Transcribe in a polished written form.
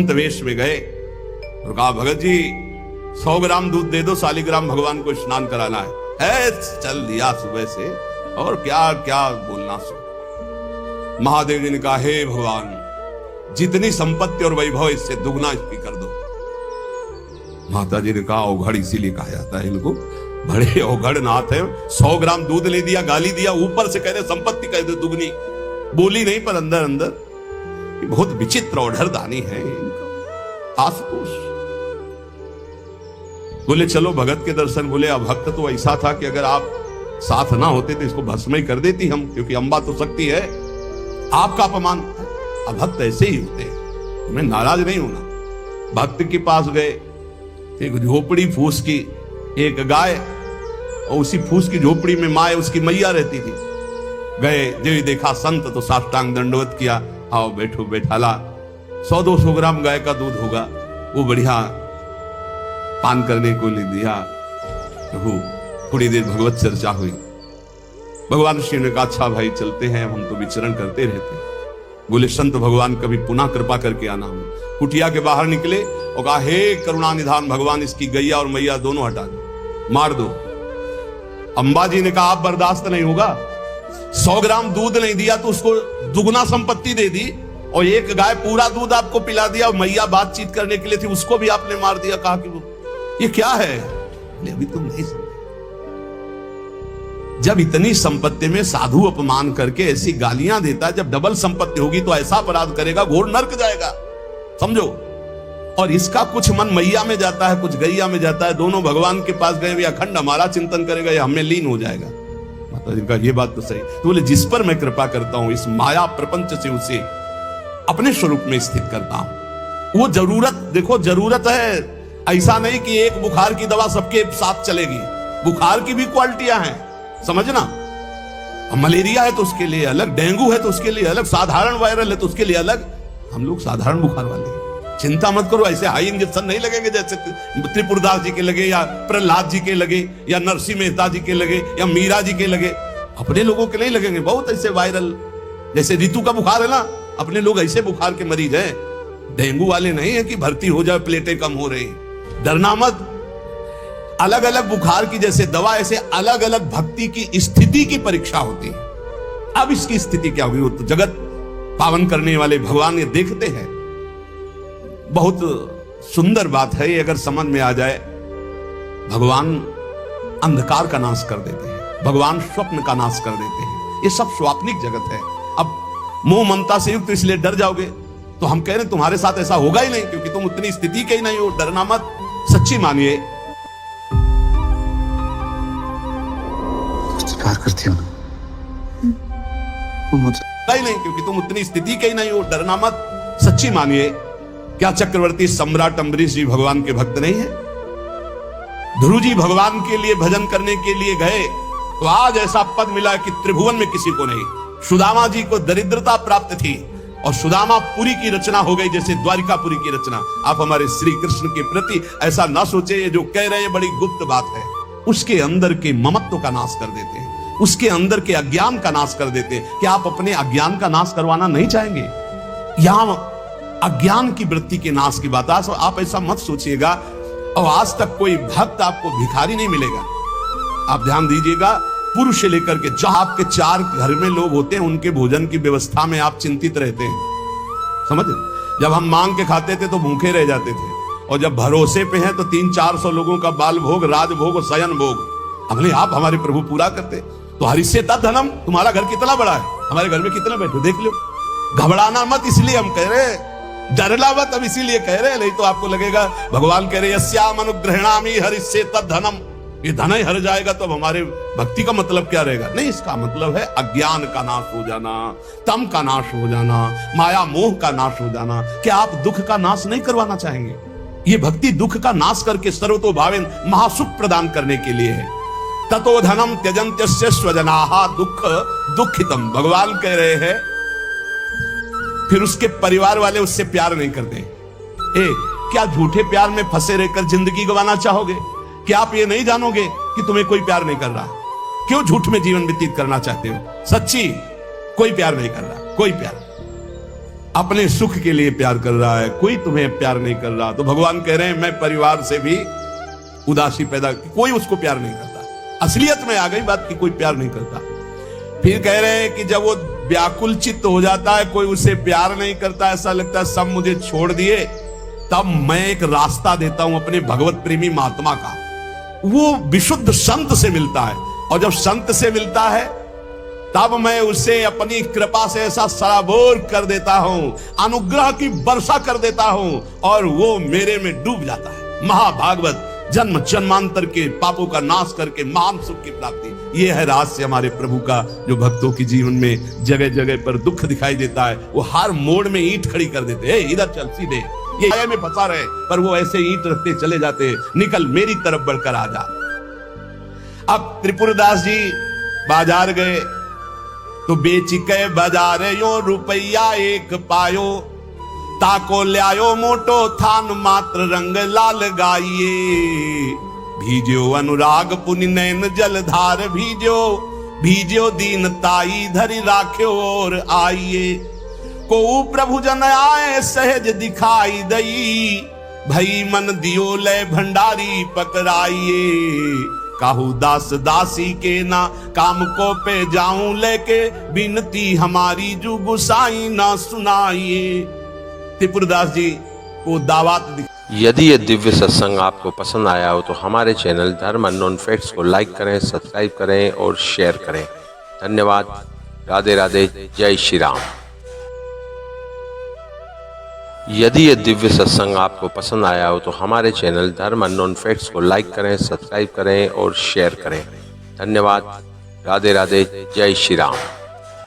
वेश में गए और कहा भगत जी 100 ग्राम दूध दे दो, शालिग्राम भगवान को स्नान कराना है। चल दिया सुबह से, और क्या क्या बोलना सो। महादेव जी ने कहा हे भगवान, जितनी संपत्ति और वैभव इससे दुगना इसकी कर दो। माता जी ने कहा औघड़ इसीलिए कहा जाता है इनको, बड़े औघड़ नाथ है। 100 ग्राम दूध ले दिया, गाली दिया, ऊपर से कह रहे संपत्ति कह दो दुगनी। बोली नहीं पर अंदर अंदर बहुत विचित्र औढ़र दानी है इनका आशुतोष। बोले चलो भगत के दर्शन। बोले अब भक्त तो ऐसा था कि अगर आप साथ ना होते तो इसको भस्म ही कर देती हम, क्योंकि अंबा तो शक्ति है, आपका अपमान। अब भक्त ऐसे ही होते हैं, तुम्हें नाराज नहीं होना। भक्त के पास गए, एक झोपड़ी फूस की, एक गाय, और उसी फूस की झोपड़ी में माँ उसकी मैया रहती थी। गए, जो देखा संत तो साष्टांग दंडवत किया, आओ बैठो बैठाला। 100-200 ग्राम गाय का दूध होगा, वो बढ़िया पान करने को ले दिया। प्रभु थोड़ी देर भगवत चर्चा हुई। भगवान शिव ने कहा अच्छा भाई चलते हैं, हम तो विचरण करते रहते हैं। बोले संत भगवान कभी पुनः कृपा करके आना। हम कुटिया के बाहर निकले और कहा हे करुणा निधान भगवान, इसकी गैया और मैया दोनों हटा दो, मार दो। अंबाजी ने कहा आप बर्दाश्त नहीं होगा, 100 ग्राम दूध नहीं दिया तो उसको दुगना संपत्ति दे दी, और एक गाय पूरा दूध आपको पिला दिया, और मैया बातचीत करने के लिए थी उसको भी आपने मार दिया। कहा कि वो ये क्या है? अभी तुम नहीं समझे। जब इतनी संपत्ति में साधु अपमान करके ऐसी गालियां देता, जब डबल संपत्ति होगी तो ऐसा अपराध करेगा, घोर नरक जाएगा, समझो। और इसका कुछ मन मैया में जाता है, कुछ गैया में जाता है। दोनों भगवान के पास गए, अखंड हमारा चिंतन करेगा या हमें लीन हो जाएगा। माता जी का ये बात तो सही। तो बोले जिस पर मैं कृपा करता हूं, इस माया प्रपंच से उसे अपने स्वरूप में स्थित करता हूं। वो जरूरत देखो, जरूरत है, ऐसा नहीं कि एक बुखार की दवा सबके साथ चलेगी। बुखार की भी क्वालिटियां हैं, समझना। मलेरिया है तो उसके लिए अलग, डेंगू है तो उसके लिए अलग, साधारण वायरल है तो उसके लिए अलग। हम लोग साधारण बुखार वाले हैं, चिंता मत करो। ऐसे हाई इंजेक्शन नहीं लगेंगे जैसे त्रिपुरदास जी के लगे, या प्रहलाद जी के लगे, या नरसिंह मेहता जी के लगे, या मीरा जी के लगे। अपने लोगों के नहीं लगेंगे। बहुत ऐसे वायरल, जैसे ऋतु का बुखार है ना, अपने लोग ऐसे बुखार के मरीज हैं। डेंगू वाले नहीं है कि भर्ती हो जाए, प्लेटें कम हो रही। डरना मत। अलग अलग बुखार की जैसे दवा, ऐसे अलग अलग भक्ति की स्थिति की परीक्षा होती है। अब इसकी स्थिति क्या होगी, वो तो जगत पावन करने वाले भगवान ये देखते हैं। बहुत सुंदर बात है ये, अगर समझ में आ जाए। भगवान अंधकार का नाश कर देते हैं, भगवान स्वप्न का नाश कर देते हैं। ये सब स्वाप्निक जगत है। अब मोह ममता से युक्त इसलिए डर जाओगे, तो हम कह रहे हैं तुम्हारे साथ ऐसा होगा ही नहीं, क्योंकि तुम उतनी स्थिति के ही नहीं हो। डरना मत, सच्ची मानिए। प्यार करती हो ना मुझे? नहीं, क्योंकि तुम उतनी स्थिति के ही नहीं हो। डरना मत, सच्ची मानिए। क्या चक्रवर्ती सम्राट अम्बरीश जी भगवान के भक्त नहीं है? ध्रुव जी भगवान के लिए भजन करने के लिए गए तो आज ऐसा पद मिला कि त्रिभुवन में किसी को नहीं। सुदामा जी को दरिद्रता प्राप्त थी और सुदामापुरी की रचना हो गई, जैसे द्वारिकापुरी की रचना। आप हमारे श्री कृष्ण के प्रति ऐसा ना सोचे, ये जो कह रहे हैं बड़ी गुप्त बात है। उसके अंदर के ममत्व का नाश कर देते हैं, उसके अंदर के अज्ञान का नाश कर देते हैं। क्या आप अपने अज्ञान का नाश करवाना नहीं चाहेंगे? यहां अज्ञान की वृत्ति के नाश की बात। आप ऐसा मत सोचिएगा, और आज तक कोई भक्त आपको भिखारी नहीं मिलेगा। आप ध्यान दीजिएगा, पुरुष से लेकर के जहां आपके 4 घर में लोग होते हैं, उनके भोजन की व्यवस्था में आप चिंतित रहते हैं, समझ। जब हम मांग के खाते थे तो भूखे रह जाते थे, और जब भरोसे पे हैं तो 300-400 लोगों का बाल भोग, राजभोग और शयन भोग अपने आप हमारे प्रभु पूरा करते। तो हरिष्य धनम, तुम्हारा घर कितना बड़ा है, हमारे घर में कितना बैठो देख लो। घबराना मत, इसलिए हम कह रहे हैं। डरला मत, अब इसीलिए कह रहे हैं, नहीं तो आपको लगेगा भगवान कह रहे यस्याम अनुग्रहणामि हरिष्ये तद्धनम, ये धन ही हर जाएगा तो अब हमारे भक्ति का मतलब क्या रहेगा? नहीं, इसका मतलब है अज्ञान का नाश हो जाना, तम का नाश हो जाना, माया मोह का नाश हो जाना। क्या आप दुख का नाश नहीं करवाना चाहेंगे? ये भक्ति दुख का नाश करके सर्वतोभावेन महासुख प्रदान करने के लिए है। ततो धनम त्यजन्त्यस्य स्वजनाः दुख दुखितम, भगवान कह रहे हैं। फिर उसके परिवार वाले उससे प्यार नहीं करते। क्या झूठे प्यार में फंसे रहकर जिंदगी गंवाना चाहोगे? क्या आप ये नहीं जानोगे कि तुम्हें कोई प्यार नहीं कर रहा? क्यों झूठ में जीवन व्यतीत करना चाहते हो? सच्ची कोई प्यार नहीं कर रहा, कोई प्यार। अपने सुख के लिए प्यार कर रहा है, कोई तुम्हें प्यार नहीं कर रहा। तो भगवान कह रहे हैं मैं परिवार से भी उदासी पैदा, कोई उसको प्यार नहीं करता। असलियत में आ गई बात कि कोई प्यार नहीं करता। फिर कह रहे हैं कि जब वो व्याकुल चित्त हो जाता है, कोई उससे प्यार नहीं करता, ऐसा लगता है सब मुझे छोड़ दिए, तब मैं एक रास्ता देता हूं अपने भगवत प्रेमी महात्मा का। वो विशुद्ध संत से मिलता है, और जब संत से मिलता है तब मैं उसे अपनी कृपा से ऐसा सराबोर कर देता हूं, अनुग्रह की वर्षा कर देता हूं, और वो मेरे में डूब जाता है। महाभागवत जन्म जन्मांतर के पापों का नाश करके महान सुख की प्राप्ति, ये है रहस्य हमारे प्रभु का, जो भक्तों के जीवन में जगह जगह पर दुख दिखाई देता है। वो हर मोड़ में ईंट खड़ी कर देते हैं, इधर चल सीधे, ये माया में फंसा रहे, पर वो ऐसे ईंट रखते चले जाते, निकल मेरी तरफ बढ़कर आ जा। अब त्रिपुरदास जी बाजार गए तो बेच के बाजार यो रुपया एक पायो, ताको ल्यायो मोटो थान मात्र रंग लाल गाइए, भीजो अनुराग पुनि नैन जलधार भीजो, भीजो दीन ताई धरि राख्यो और आइए, को प्रभु जन आए सहज दिखाई दई, भई मन दियो ले भंडारी पकड़ाइए, काहू दास दासी के ना काम को पे जाऊं लेके, बिनती हमारी जो गुसाई ना सुनाइए। त्रिपुरदास जी को दावत। यदि ये दिव्य सत्संग आपको पसंद आया हो तो हमारे चैनल धर्म अननोन फैक्ट्स को लाइक करें, सब्सक्राइब करें और शेयर करें। धन्यवाद। राधे राधे। जय श्री राम। यदि ये दिव्य सत्संग आपको पसंद आया हो तो हमारे चैनल धर्म अननोन फैक्ट्स को लाइक करें, सब्सक्राइब करें और शेयर करें। धन्यवाद। राधे राधे। जय श्री राम।